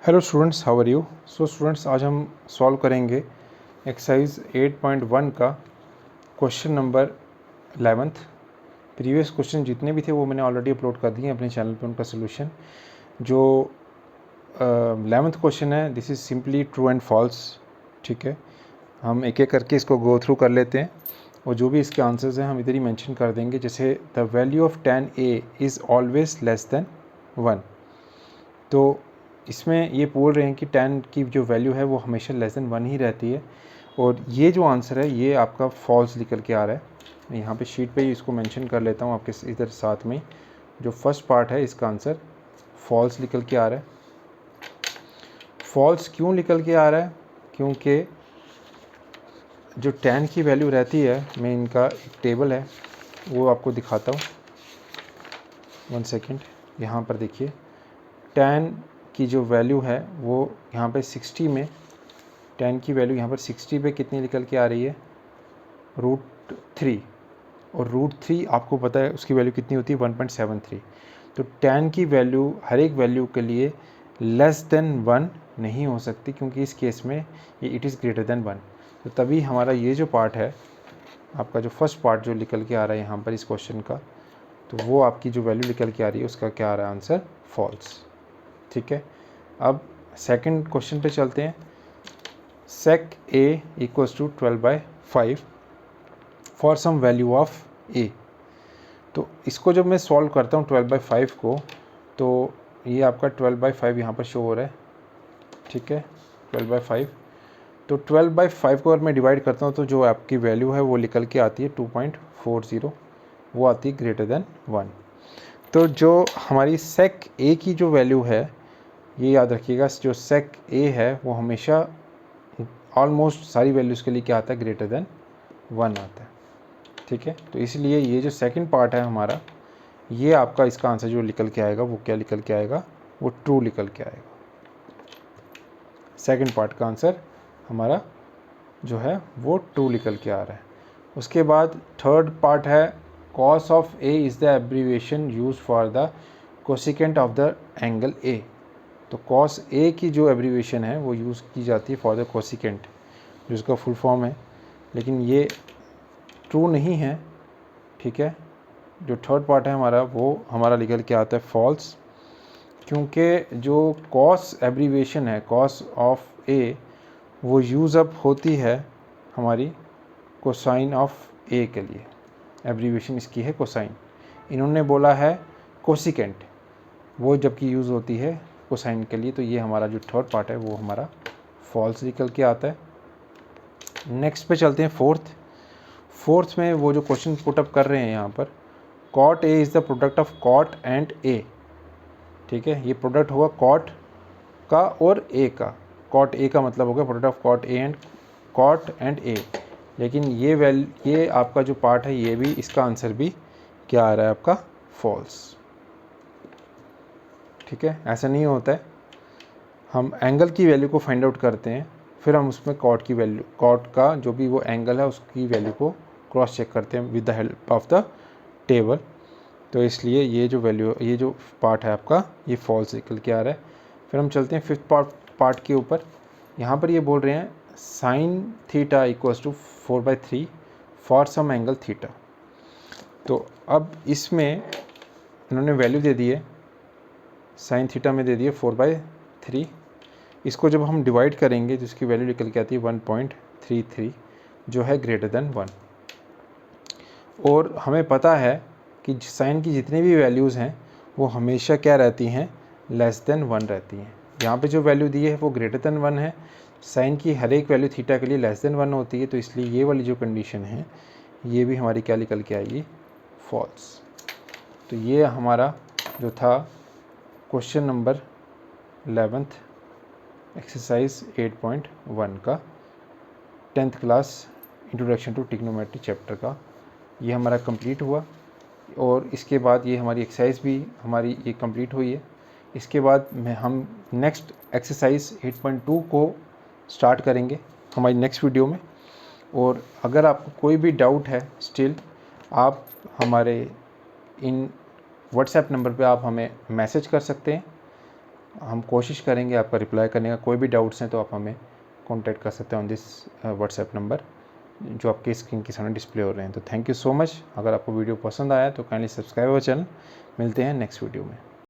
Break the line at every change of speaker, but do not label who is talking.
Hello students, how are you. So students, आज हम solve करेंगे एक्सरसाइज 8.1 का question number 11th। Previous question जितने भी थे वो मैंने ऑलरेडी अपलोड कर दिए अपने चैनल पे, उनका सोल्यूशन। जो 11th क्वेश्चन है, this is simply true and false. ठीक है, हम एक एक करके इसको गो थ्रू कर लेते हैं और जो भी इसके आंसर्स हैं हम इधर ही मेंशन कर देंगे। जैसे the value of tan a is always less than 1। तो इसमें ये बोल रहे हैं कि tan की जो वैल्यू है वो हमेशा लेस देन 1 ही रहती है, और ये जो आंसर है ये आपका फॉल्स निकल के आ रहा है। मैं यहाँ पे शीट पे ही इसको मेंशन कर लेता हूँ आपके इधर साथ में। जो फर्स्ट पार्ट है इसका आंसर फॉल्स निकल के आ रहा है। फॉल्स क्यों निकल के आ रहा है? क्योंकि जो tan की वैल्यू रहती है, मैं इनका एक टेबल है वो आपको दिखाता हूँ, 1 सेकेंड। यहाँ पर देखिए, tan की जो वैल्यू है वो यहाँ पे 60 में, tan की वैल्यू यहाँ पर 60 पे कितनी निकल के आ रही है? √3। और √3 आपको पता है उसकी वैल्यू कितनी होती है? 1.73। तो tan की वैल्यू हर एक वैल्यू के लिए लेस देन 1 नहीं हो सकती, क्योंकि इस केस में ये इट इज़ ग्रेटर देन 1। तो तभी हमारा ये जो पार्ट है आपका, जो फर्स्ट पार्ट जो निकल के आ रहा है यहाँ पर इस क्वेश्चन का, तो वो आपकी जो वैल्यू निकल के आ रही है उसका क्या आ रहा है? Answer false. ठीक है, अब सेकंड क्वेश्चन पे चलते हैं। sec a equals to 12/5 for some value of a। तो इसको जब मैं सॉल्व करता हूँ 12/5 को, तो ये आपका 12/5 यहाँ पर शो हो रहा है। ठीक है, 12/5। तो 12/5 को अगर मैं डिवाइड करता हूँ तो जो आपकी वैल्यू है वो निकल के आती है 2.40, वो आती है ग्रेटर देन 1। तो जो हमारी sec a की जो वैल्यू है, ये याद रखिएगा, जो sec a है वो हमेशा ऑलमोस्ट सारी वैल्यूज़ के लिए क्या आता है? ग्रेटर देन 1 आता है। ठीक है, तो इसलिए ये जो सेकंड पार्ट है हमारा, ये आपका इसका आंसर जो निकल के आएगा वो क्या निकल के आएगा? वो ट्रू निकल के आएगा। सेकंड पार्ट का आंसर हमारा जो है वो ट्रू निकल के आ रहा है। उसके बाद थर्ड पार्ट है cos of a is the abbreviation use for the cosecant of the angle a। तो cos a की जो एब्रीविएशन है वो यूज़ की जाती है फॉर द कोसिकेंट, जो इसका फुल फॉर्म है, लेकिन ये ट्रू नहीं है। ठीक है, जो थर्ड पार्ट है हमारा वो हमारा निकल के आता है फॉल्स, क्योंकि जो cos एब्रीविएशन है, cos ऑफ a, वो यूज़ अप होती है हमारी कोसाइन ऑफ a के लिए। एब्रीविएशन इसकी है कोसाइन, इन्होंने बोला है कोसिकेंट, वो जबकि यूज़ होती है कोसाइन के लिए। तो ये हमारा जो थर्ड पार्ट है वो हमारा फॉल्स निकल के आता है। नेक्स्ट पे चलते हैं फोर्थ में वो जो क्वेश्चन पुटअप कर रहे हैं यहाँ पर, cot a is the product of cot and a। ठीक है, ये प्रोडक्ट होगा cot का और a का। cot a का मतलब होगा product of cot and a। लेकिन ये आपका जो पार्ट है, ये भी इसका आंसर भी क्या आ रहा है? आपका फॉल्स। ठीक है, ऐसा नहीं होता है। हम एंगल की वैल्यू को फाइंड आउट करते हैं, फिर हम उसमें cot का जो भी वो एंगल है उसकी वैल्यू को क्रॉस चेक करते हैं with the help of the table. तो इसलिए ये जो पार्ट है आपका, ये फॉल्स निकल के आ रहा है। फिर हम चलते हैं फिफ्थ पार्ट के ऊपर। यहाँ पर ये बोल रहे हैं sin theta equals to 4/3 for some angle theta. तो अब इसमें इन्होंने वैल्यू दे दी है, sin थीटा में दे दी है 4/3। इसको जब हम डिवाइड करेंगे तो इसकी वैल्यू निकल के आती है 1.33, जो है ग्रेटर देन 1। और हमें पता है कि साइन की जितनी भी वैल्यूज़ हैं वो हमेशा क्या रहती हैं? लेस देन 1 रहती हैं। यहाँ पे जो वैल्यू दी है वो ग्रेटर देन 1 है, साइन की हर एक वैल्यू थीटा के लिए लेस देन 1 होती है। तो इसलिए ये वाली जो कंडीशन है ये भी हमारी क्या निकल के आएगी? फॉल्स। तो ये हमारा जो था क्वेश्चन नंबर 11th एक्सरसाइज 8.1 का 10th class introduction to trigonometry chapter का, ये हमारा कंप्लीट हुआ। और इसके बाद ये हमारी एक्सरसाइज भी हमारी ये कंप्लीट हुई है। इसके बाद हम नेक्स्ट एक्सरसाइज 8.2 को स्टार्ट करेंगे हमारी नेक्स्ट वीडियो में। और अगर आपको कोई भी डाउट है स्टिल, आप हमारे इन व्हाट्सएप नंबर पे आप हमें मैसेज कर सकते हैं। हम कोशिश करेंगे आपका रिप्लाई करने का। कोई भी डाउट्स हैं तो आप हमें कॉन्टैक्ट कर सकते हैं ऑन दिस व्हाट्सएप नंबर जो आपके स्क्रीन के सामने डिस्प्ले हो रहे हैं। तो थैंक यू सो मच। अगर आपको वीडियो पसंद आया तो काइंडली सब्सक्राइब अवर चैनल। मिलते हैं नेक्स्ट वीडियो में।